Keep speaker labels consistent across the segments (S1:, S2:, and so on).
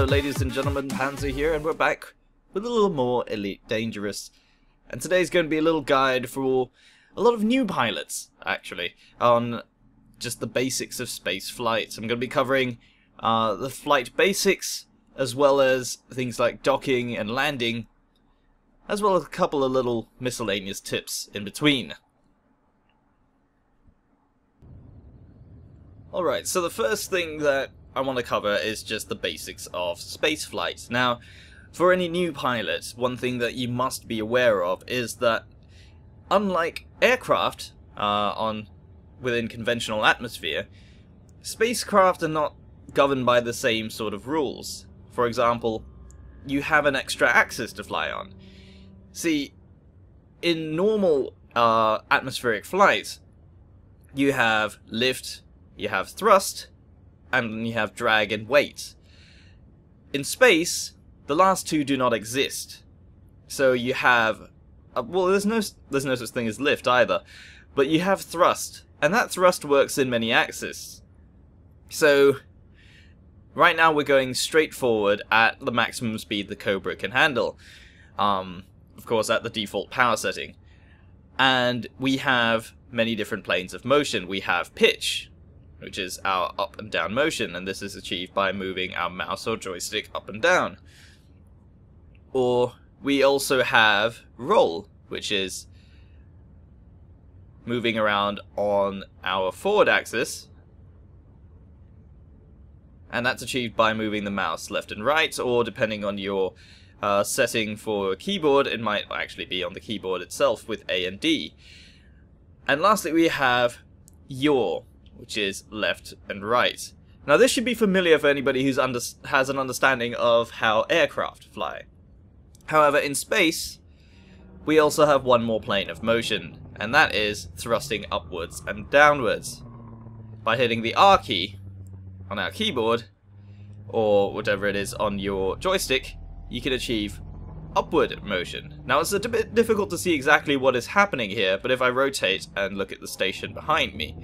S1: ladies and gentlemen, Panzer here, and we're back with a little more Elite Dangerous. And today's going to be a little guide for a lot of new pilots, actually, on just the basics of space flight. I'm going to be covering the flight basics, as well as things like docking and landing, as well as a couple of little miscellaneous tips in between. Alright, so the first thing that I want to cover is just the basics of spaceflight. Now, for any new pilot, one thing that you must be aware of is that, unlike aircraft within conventional atmosphere, spacecraft are not governed by the same sort of rules. For example, you have an extra axis to fly on. See, in normal atmospheric flight, you have lift, you have thrust, and you have drag and weight. In space, the last two do not exist. So you have, well, there's no such thing as lift either, but you have thrust, and that thrust works in many axes. So right now we're going straight forward at the maximum speed the Cobra can handle, of course at the default power setting. And we have many different planes of motion. We have pitch, which is our up and down motion, and this is achieved by moving our mouse or joystick up and down. Or we also have roll, which is moving around on our forward axis, and that's achieved by moving the mouse left and right, or depending on your setting for keyboard, it might actually be on the keyboard itself with A and D. And lastly we have yaw, which is left and right. Now this should be familiar for anybody who has an understanding of how aircraft fly. However, in space, we also have one more plane of motion, and that is thrusting upwards and downwards. By hitting the R key on our keyboard, or whatever it is on your joystick, you can achieve upward motion. Now it's a bit difficult to see exactly what is happening here, but if I rotate and look at the station behind me,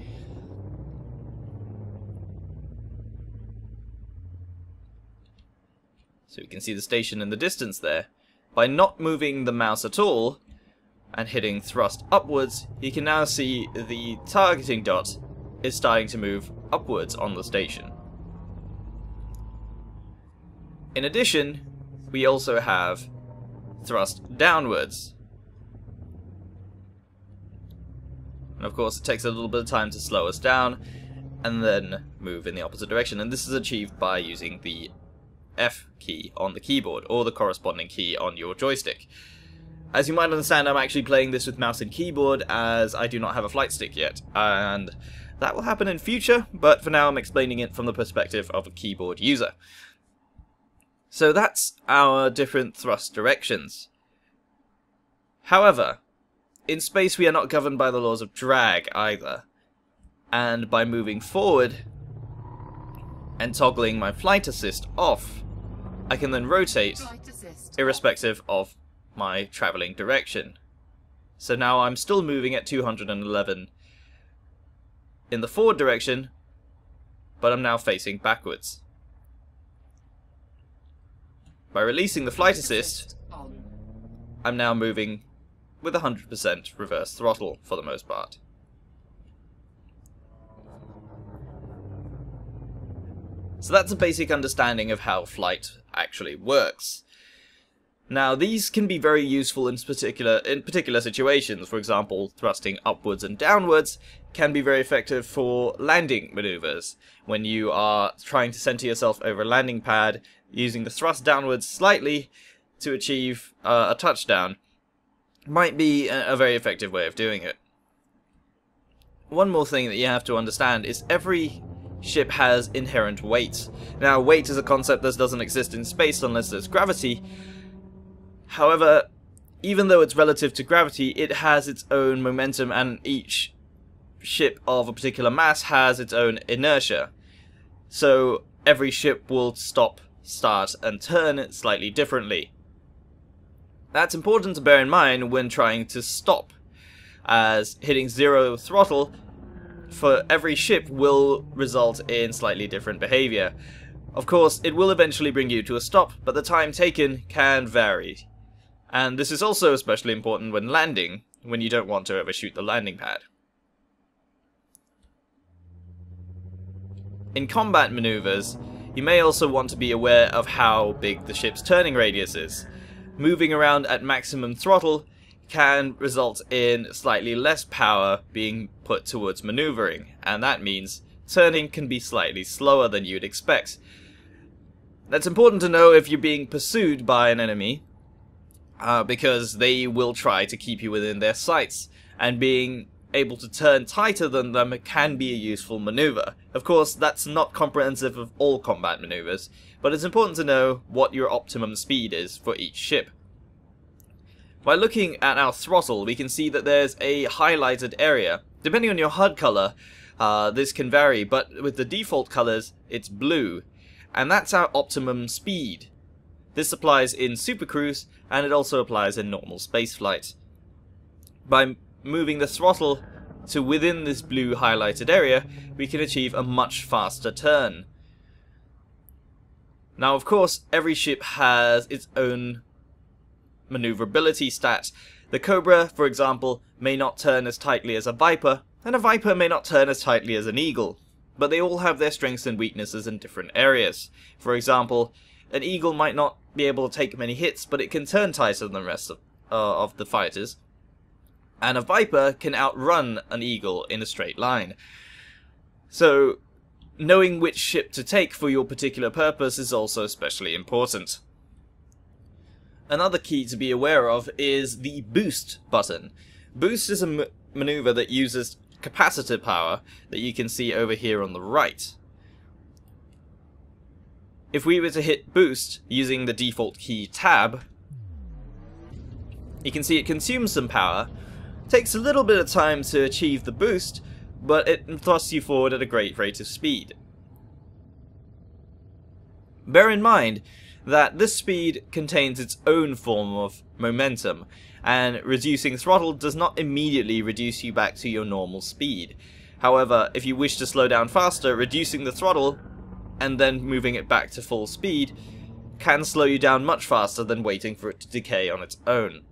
S1: so you can see the station in the distance there. By not moving the mouse at all and hitting thrust upwards, you can now see the targeting dot is starting to move upwards on the station. In addition, we also have thrust downwards. And of course it takes a little bit of time to slow us down and then move in the opposite direction, and this is achieved by using the F key on the keyboard, or the corresponding key on your joystick. As you might understand, I'm actually playing this with mouse and keyboard, as I do not have a flight stick yet, and that will happen in future, but for now I'm explaining it from the perspective of a keyboard user. So that's our different thrust directions. However, in space we are not governed by the laws of drag either, and by moving forward and toggling my flight assist off, I can then rotate irrespective of my travelling direction. So now I'm still moving at 211 in the forward direction, but I'm now facing backwards. By releasing the flight assist, I'm now moving with 100% reverse throttle for the most part. So that's a basic understanding of how flight actually works. Now these can be very useful in particular situations. For example, thrusting upwards and downwards can be very effective for landing maneuvers. When you are trying to center yourself over a landing pad, using the thrust downwards slightly to achieve a touchdown might be a very effective way of doing it. One more thing that you have to understand is every ship has inherent weight. Now, weight is a concept that doesn't exist in space unless there's gravity. However, even though it's relative to gravity, it has its own momentum, and each ship of a particular mass has its own inertia. So every ship will stop, start, and turn slightly differently. That's important to bear in mind when trying to stop, as hitting zero throttle for every ship will result in slightly different behavior. Of course, it will eventually bring you to a stop, but the time taken can vary. And this is also especially important when landing, when you don't want to overshoot the landing pad. In combat maneuvers, you may also want to be aware of how big the ship's turning radius is. Moving around at maximum throttle can result in slightly less power being put towards maneuvering, and that means turning can be slightly slower than you'd expect. That's important to know if you're being pursued by an enemy, because they will try to keep you within their sights, and being able to turn tighter than them can be a useful maneuver. Of course, that's not comprehensive of all combat maneuvers, but it's important to know what your optimum speed is for each ship. By looking at our throttle, we can see that there's a highlighted area. Depending on your HUD color, this can vary, but with the default colors, it's blue, and that's our optimum speed. This applies in supercruise, and it also applies in normal spaceflight. By moving the throttle to within this blue highlighted area, we can achieve a much faster turn. Now, of course, every ship has its own maneuverability stats. The Cobra, for example, may not turn as tightly as a Viper, and a Viper may not turn as tightly as an Eagle, but they all have their strengths and weaknesses in different areas. For example, an Eagle might not be able to take many hits, but it can turn tighter than the rest of the fighters. And a Viper can outrun an Eagle in a straight line. So, knowing which ship to take for your particular purpose is also especially important. Another key to be aware of is the boost button. Boost is a maneuver that uses capacitor power that you can see over here on the right. If we were to hit boost using the default key tab, you can see it consumes some power. Takes a little bit of time to achieve the boost, but it thrusts you forward at a great rate of speed. Bear in mind that this speed contains its own form of momentum, and reducing throttle does not immediately reduce you back to your normal speed. However, if you wish to slow down faster, reducing the throttle and then moving it back to full speed can slow you down much faster than waiting for it to decay on its own.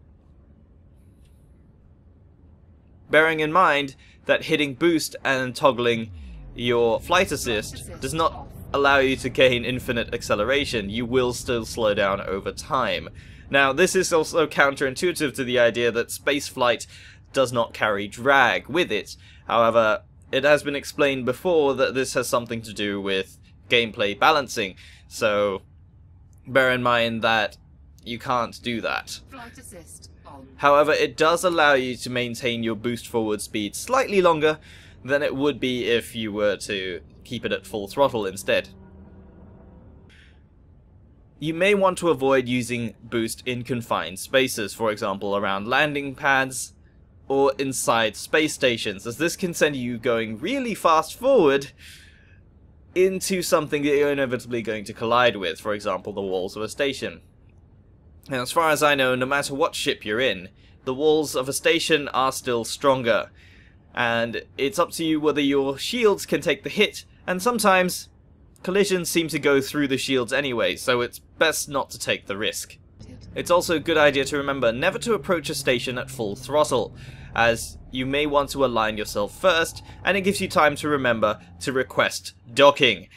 S1: Bearing in mind that hitting boost and toggling your flight assist does not allow you to gain infinite acceleration, you will still slow down over time. Now, this is also counterintuitive to the idea that spaceflight does not carry drag with it. However, it has been explained before that this has something to do with gameplay balancing, so bear in mind that you can't do that.
S2: Flight assist on.
S1: However, it does allow you to maintain your boost forward speed slightly longer than it would be if you were to keep it at full throttle instead. You may want to avoid using boost in confined spaces, for example around landing pads or inside space stations, as this can send you going really fast forward into something that you're inevitably going to collide with, for example the walls of a station. Now, as far as I know, no matter what ship you're in, the walls of a station are still stronger, and it's up to you whether your shields can take the hit, and sometimes collisions seem to go through the shields anyway, so it's best not to take the risk. It's also a good idea to remember never to approach a station at full throttle, as you may want to align yourself first, and it gives you time to remember to request docking.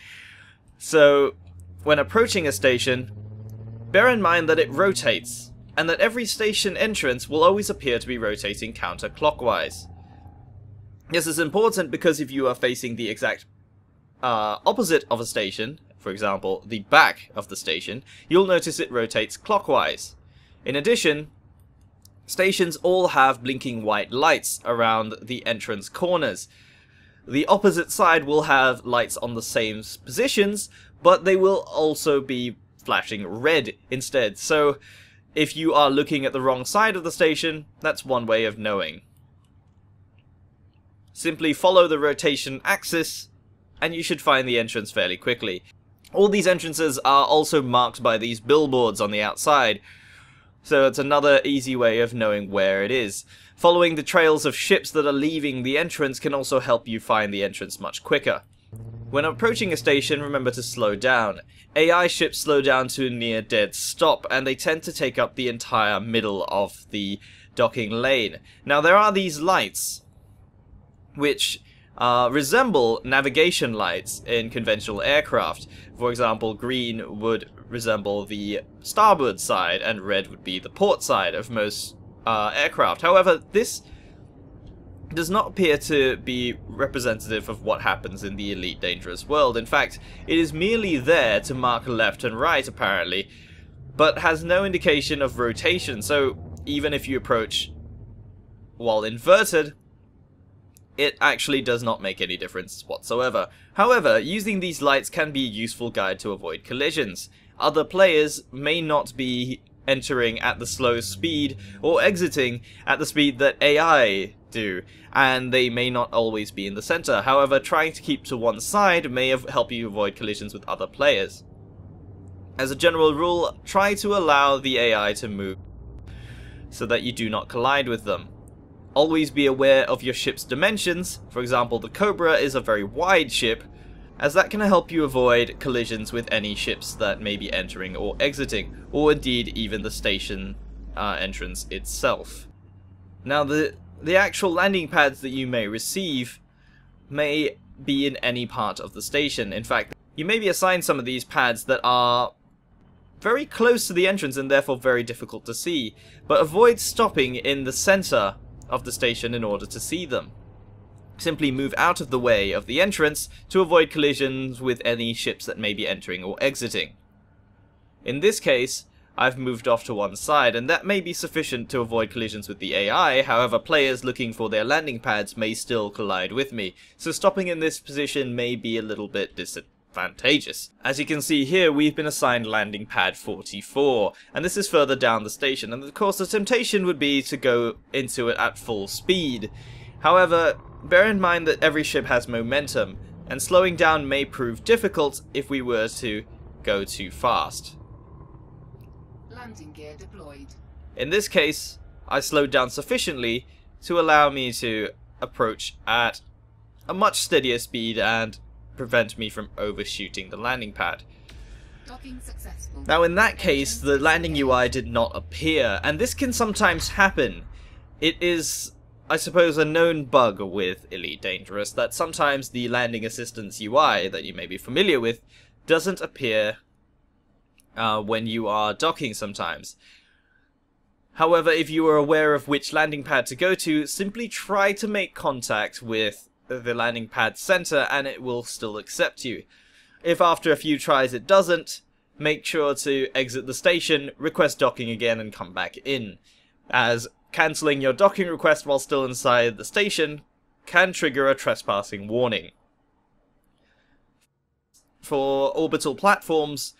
S1: So, when approaching a station, bear in mind that it rotates, and that every station entrance will always appear to be rotating counterclockwise. This is important because if you are facing the exact opposite of a station, for example the back of the station, you'll notice it rotates clockwise. In addition, stations all have blinking white lights around the entrance corners. The opposite side will have lights on the same positions, but they will also be flashing red instead. So if you are looking at the wrong side of the station, that's one way of knowing. Simply follow the rotation axis and you should find the entrance fairly quickly. All these entrances are also marked by these billboards on the outside, so it's another easy way of knowing where it is. Following the trails of ships that are leaving the entrance can also help you find the entrance much quicker. When approaching a station, remember to slow down. AI ships slow down to a near dead stop, and they tend to take up the entire middle of the docking lane. Now there are these lights, which resemble navigation lights in conventional aircraft. For example, green would resemble the starboard side, and red would be the port side of most aircraft. However, this does not appear to be representative of what happens in the Elite Dangerous world. In fact, it is merely there to mark left and right, apparently, but has no indication of rotation, so even if you approach while inverted, it actually does not make any difference whatsoever. However, using these lights can be a useful guide to avoid collisions. Other players may not be entering at the slow speed or exiting at the speed that AI do, and they may not always be in the center. However, trying to keep to one side may help you avoid collisions with other players. As a general rule, try to allow the AI to move so that you do not collide with them. Always be aware of your ship's dimensions. For example, the Cobra is a very wide ship, as that can help you avoid collisions with any ships that may be entering or exiting, or indeed even the station entrance itself. Now the actual landing pads that you may receive may be in any part of the station. In fact, you may be assigned some of these pads that are very close to the entrance and therefore very difficult to see, but avoid stopping in the center of the station in order to see them. Simply move out of the way of the entrance to avoid collisions with any ships that may be entering or exiting. In this case, I've moved off to one side, and that may be sufficient to avoid collisions with the AI. However, players looking for their landing pads may still collide with me, so stopping in this position may be a little bit disadvantageous. As you can see here, we've been assigned landing pad 44, and this is further down the station, and of course the temptation would be to go into it at full speed. However, bear in mind that every ship has momentum, and slowing down may prove difficult if we were to go too fast.
S2: Landing gear deployed.
S1: In this case, I slowed down sufficiently to allow me to approach at a much steadier speed and prevent me from overshooting the landing pad.
S2: Docking successful.
S1: Now in that case, the landing UI did not appear, and this can sometimes happen. It is, I suppose, a known bug with Elite Dangerous that sometimes the landing assistance UI that you may be familiar with doesn't appear when you are docking sometimes. However, if you are aware of which landing pad to go to, simply try to make contact with the landing pad center and it will still accept you. If after a few tries it doesn't, make sure to exit the station, request docking again and come back in, as cancelling your docking request while still inside the station can trigger a trespassing warning. For orbital platforms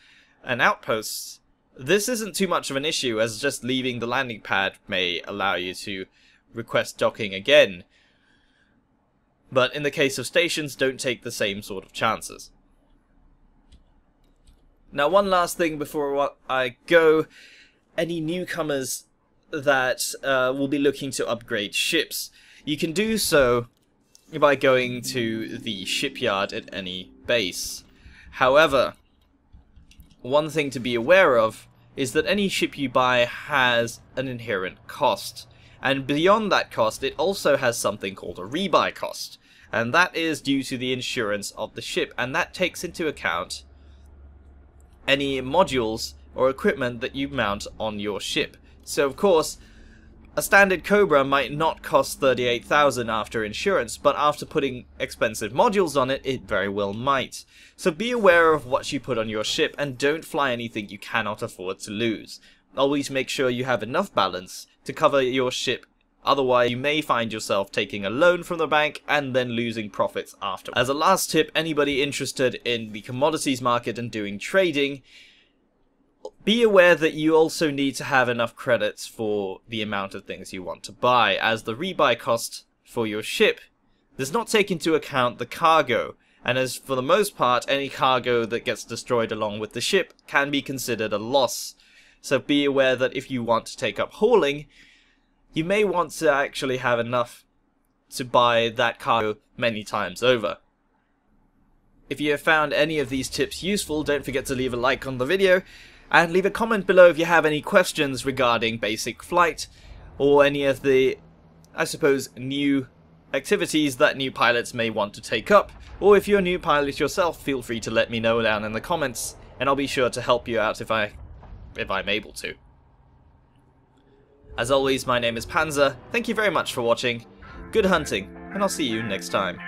S1: and outposts, this isn't too much of an issue, as just leaving the landing pad may allow you to request docking again. But in the case of stations, don't take the same sort of chances. Now, one last thing before I go. Any newcomers that will be looking to upgrade ships, you can do so by going to the shipyard at any base. However, one thing to be aware of is that any ship you buy has an inherent cost, and beyond that cost it also has something called a rebuy cost, and that is due to the insurance of the ship, and that takes into account any modules or equipment that you mount on your ship. So of course, a standard Cobra might not cost 38,000 after insurance, but after putting expensive modules on it, it very well might. So be aware of what you put on your ship and don't fly anything you cannot afford to lose. Always make sure you have enough balance to cover your ship, otherwise you may find yourself taking a loan from the bank and then losing profits after. As a last tip, anybody interested in the commodities market and doing trading, be aware that you also need to have enough credits for the amount of things you want to buy, as the rebuy cost for your ship does not take into account the cargo, and as for the most part, any cargo that gets destroyed along with the ship can be considered a loss. So be aware that if you want to take up hauling, you may want to actually have enough to buy that cargo many times over. If you have found any of these tips useful, don't forget to leave a like on the video, and leave a comment below if you have any questions regarding basic flight, or any of the, I suppose, new activities that new pilots may want to take up. Or if you're a new pilot yourself, feel free to let me know down in the comments, and I'll be sure to help you out if I'm able to. As always, my name is Panzer, thank you very much for watching, good hunting, and I'll see you next time.